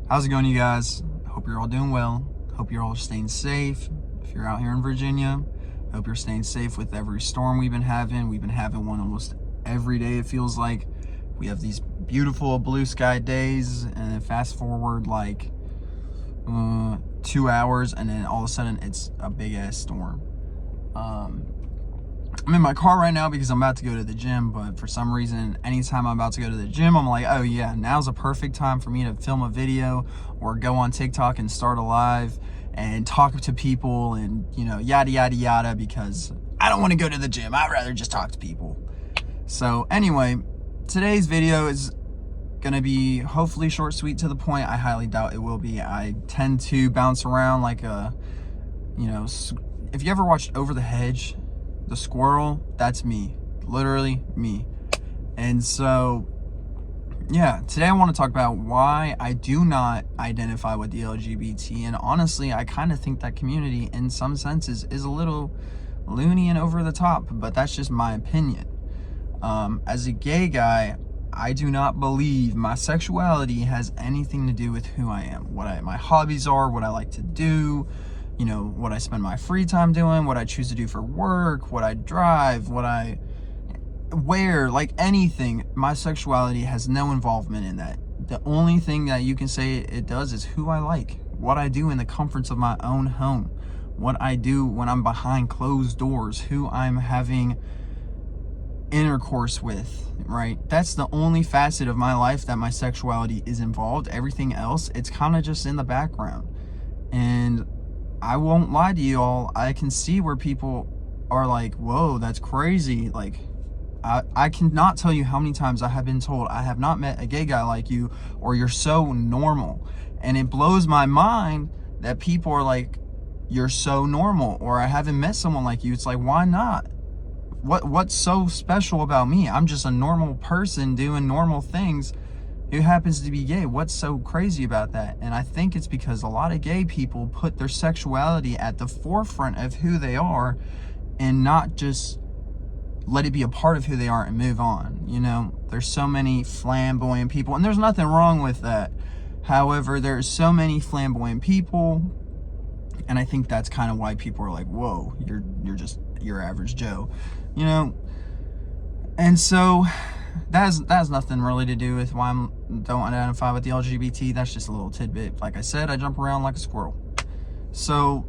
How's it going, you guys? Hope you're all doing well. Hope you're all staying safe. If you're out here in Virginia, hope you're staying safe with every storm we've been having. We've been having one almost every day, it feels like. We have these beautiful blue sky days, and then fast forward like 2 hours, and then all of a sudden it's a big ass storm. I'm in my car right now because I'm about to go to the gym, but for some reason, anytime I'm about to go to the gym, I'm like, oh yeah, now's a perfect time for me to film a video or go on TikTok and start a live and talk to people and, yada, yada, yada, because I don't want to go to the gym. I'd rather just talk to people. So anyway, today's video is gonna be hopefully short, sweet, to the point. I highly doubt it will be. I tend to bounce around like a, if you ever watched Over the Hedge, the squirrel, that's me, literally me. And so yeah, today I want to talk about why I do not identify with the LGBT, and honestly I kind of think that community in some senses is a little loony and over the top, but that's just my opinion. As a gay guy, I do not believe my sexuality has anything to do with who I am, what my hobbies are, what I like to do, what I spend my free time doing, what I choose to do for work, what I drive, what I wear, like anything. My sexuality has no involvement in that. The only thing that you can say it does is who I like, what I do in the comforts of my own home, what I do when I'm behind closed doors, who I'm having intercourse with, right? That's the only facet of my life that my sexuality is involved. Everything else, it's kind of just in the background. And I won't lie to you all, I can see where people are like, whoa, that's crazy. Like, I cannot tell you how many times I have been told, I have not met a gay guy like you, or you're so normal. And it blows my mind that people are like, you're so normal, or I haven't met someone like you. It's like, why not? What's so special about me? I'm just a normal person doing normal things who happens to be gay. What's so crazy about that? And I think it's because a lot of gay people put their sexuality at the forefront of who they are and not just let it be a part of who they are and move on. There's so many flamboyant people, and there's nothing wrong with that. However, there's so many flamboyant people, and I think that's kind of why people are like, whoa, you're just your average Joe, And so that has nothing really to do with why I don't identify with the LGBT. That's just a little tidbit. Like I said, I jump around like a squirrel. So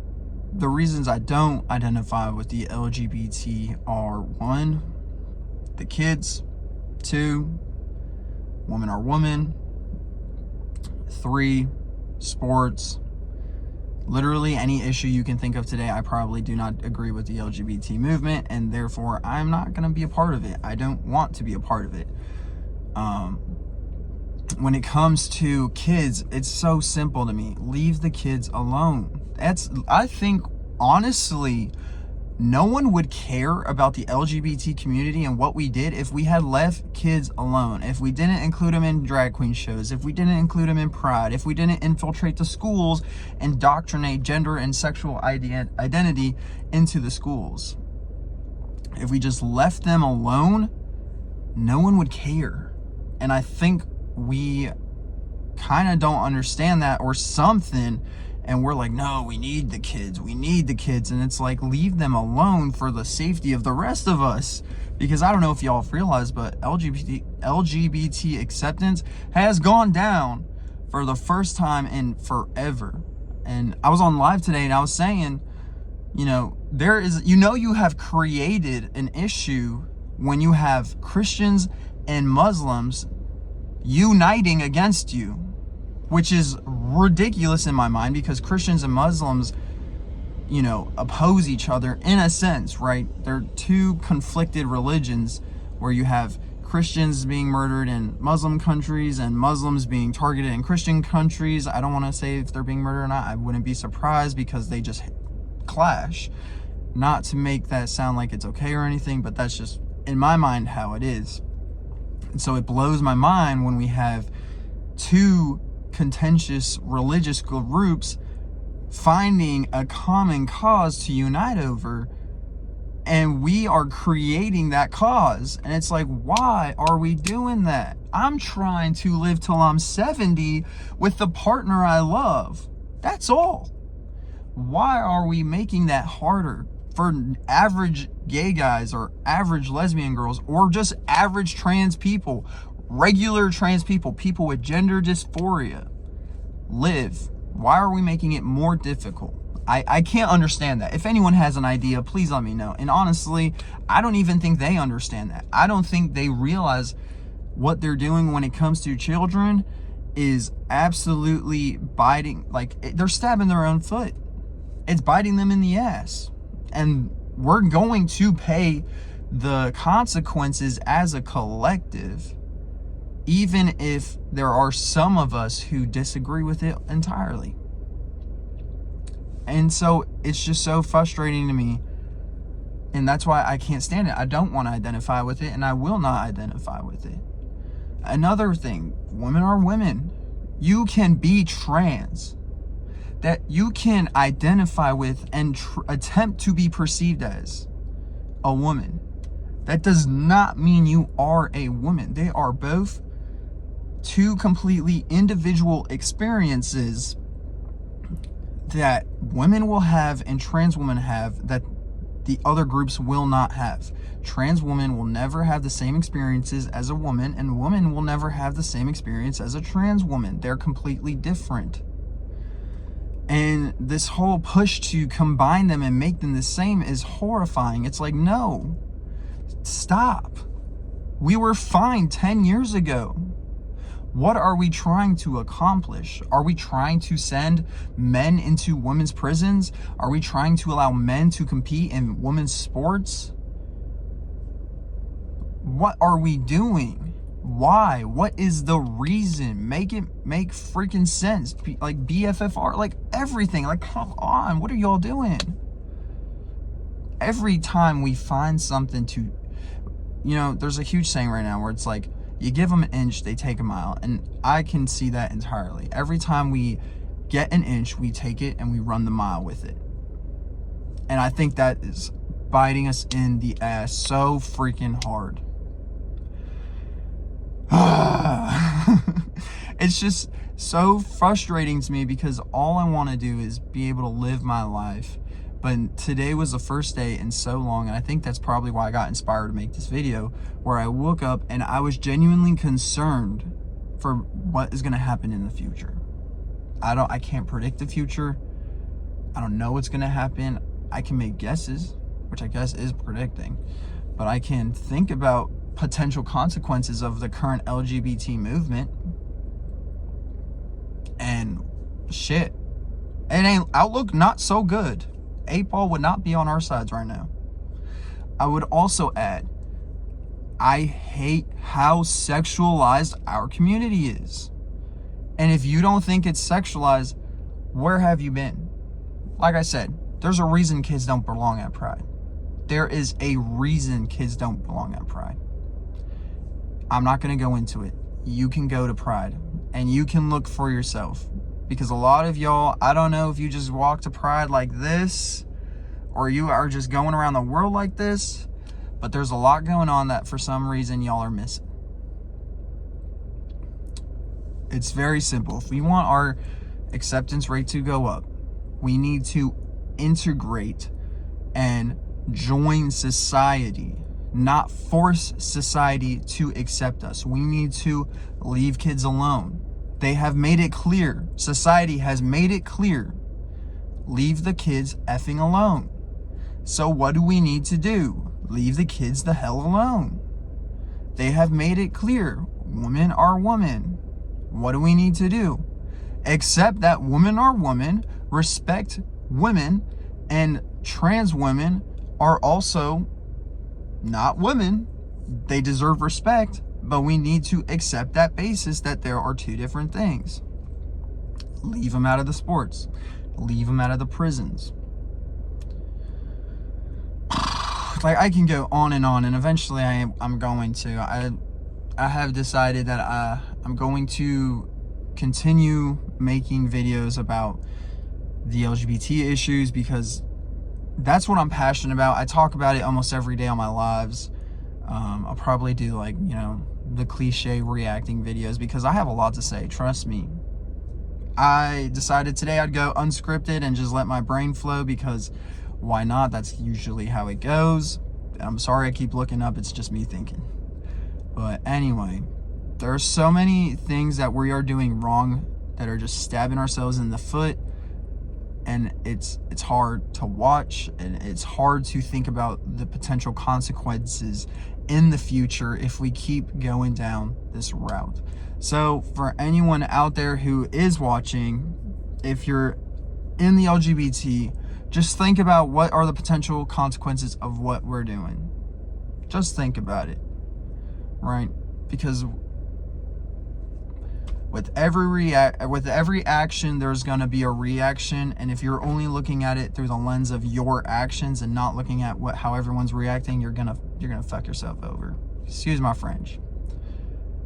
the reasons I don't identify with the LGBT are: 1, the kids; 2, women are women; 3, sports. Literally any issue you can think of today, I probably do not agree with the LGBT movement, and therefore I'm not going to be a part of it. I don't want to be a part of it. When it comes to kids, it's so simple to me. Leave the kids alone. I think, honestly, no one would care about the LGBT community and what we did if we had left kids alone. If we didn't include them in drag queen shows, if we didn't include them in Pride, if we didn't infiltrate the schools and indoctrinate gender and sexual identity into the schools. If we just left them alone, no one would care. And I think we kind of don't understand that, or something. And we're like, no, we need the kids. And it's like, leave them alone for the safety of the rest of us. Because I don't know if y'all have realized, but LGBT acceptance has gone down for the first time in forever. And I was on live today and I was saying, there is, you have created an issue when you have Christians and Muslims uniting against you, which is ridiculous in my mind, because Christians and Muslims, oppose each other in a sense, right? They're two conflicted religions where you have Christians being murdered in Muslim countries and Muslims being targeted in Christian countries. I don't want to say if they're being murdered or not. I wouldn't be surprised, because they just clash. Not to make that sound like it's okay or anything, but that's just, in my mind, how it is. And so it blows my mind when we have two contentious religious groups finding a common cause to unite over, And we are creating that cause. And it's like, why are we doing that? I'm trying to live till I'm 70 with the partner I love. That's all. Why are we making that harder for average gay guys or average lesbian girls or just average trans people, regular trans people, people with gender dysphoria live? Why are we making it more difficult? I can't understand that. If anyone has an idea, please let me know. And honestly, I don't even think they understand that. I don't think they realize what they're doing when it comes to children is absolutely biting, like they're stabbing their own foot. It's biting them in the ass. And we're going to pay the consequences as a collective, even if there are some of us who disagree with it entirely. And so it's just so frustrating to me. And that's why I can't stand it. I don't want to identify with it, and I will not identify with it. Another thing, women are women. You can be trans. That you can identify with and attempt to be perceived as a woman. That does not mean you are a woman. They are both two completely individual experiences that women will have and trans women have that the other groups will not have. Trans women will never have the same experiences as a woman, and women will never have the same experience as a trans woman. They're completely different. And this whole push to combine them and make them the same is horrifying. It's like, no, stop. We were fine 10 years ago. What are we trying to accomplish? Are we trying to send men into women's prisons? Are we trying to allow men to compete in women's sports? What are we doing? Why? What is the reason? Make it make freaking sense. Like BFFR, like everything. Like, come on, what are y'all doing? Every time we find something to, there's a huge saying right now where it's like, you give them an inch, they take a mile. And I can see that entirely. Every time we get an inch, we take it and we run the mile with it. And I think that is biting us in the ass so freaking hard. It's just so frustrating to me because all I want to do is be able to live my life. But today was the first day in so long, and I think that's probably why I got inspired to make this video, where I woke up and I was genuinely concerned for what is going to happen in the future. I can't predict the future. I don't know what's going to happen. I can make guesses, which I guess is predicting, but I can think about potential consequences of the current LGBT movement. And shit, outlook not so good. 8-Ball would not be on our sides right now. I would also add, I hate how sexualized our community is. And if you don't think it's sexualized, where have you been? Like I said, there's a reason kids don't belong at Pride. There is a reason kids don't belong at Pride. I'm not going to go into it. You can go to Pride and you can look for yourself. Because a lot of y'all, I don't know if you just walk to Pride like this or you are just going around the world like this, but there's a lot going on that for some reason y'all are missing. It's very simple. If we want our acceptance rate to go up, we need to integrate and join society, not force society to accept us. We need to leave kids alone. They have made it clear. Society has made it clear. Leave the kids effing alone. So what do we need to do? Leave the kids the hell alone. They have made it clear. Women are women. What do we need to do? Accept that women are women, respect women, and trans women are also not women. They deserve respect. But we need to accept that basis that there are two different things. Leave them out of the sports. Leave them out of the prisons. Like, I can go on, and eventually I'm going to. I have decided that I'm going to continue making videos about the LGBT issues because that's what I'm passionate about. I talk about it almost every day on my lives. I'll probably do like, you know, the cliche reacting videos because I have a lot to say, trust me. I decided today I'd go unscripted and just let my brain flow because why not? That's usually how it goes. I'm sorry I keep looking up, it's just me thinking. But anyway, there are so many things that we are doing wrong that are just stabbing ourselves in the foot, and it's hard to watch, and it's hard to think about the potential consequences in the future if we keep going down this route. So for anyone out there who is watching, if you're in the LGBT, just think about what are the potential consequences of what we're doing. Just think about it, right? Because with every action, there's going to be a reaction, and if you're only looking at it through the lens of your actions and not looking at how everyone's reacting, you're gonna fuck yourself over. Excuse my French.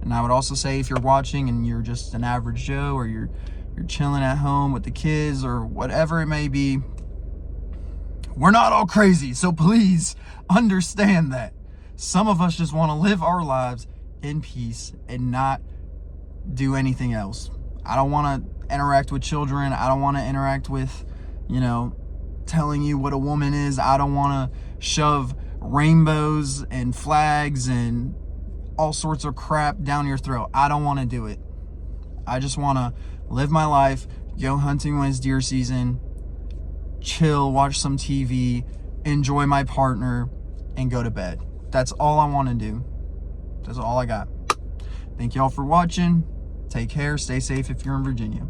And I would also say, if you're watching and you're just an average Joe, or you're chilling at home with the kids or whatever it may be, we're not all crazy. So please understand that some of us just want to live our lives in peace and not do anything else. I don't want to interact with children. I don't want to interact with, you know, telling you what a woman is. I don't want to shove rainbows and flags and all sorts of crap down your throat. I don't want to do it. I just want to live my life, go hunting when it's deer season, chill, watch some TV, enjoy my partner, and go to bed. That's all I want to do. That's all I got. Thank y'all for watching. Take care. Stay safe if you're in Virginia.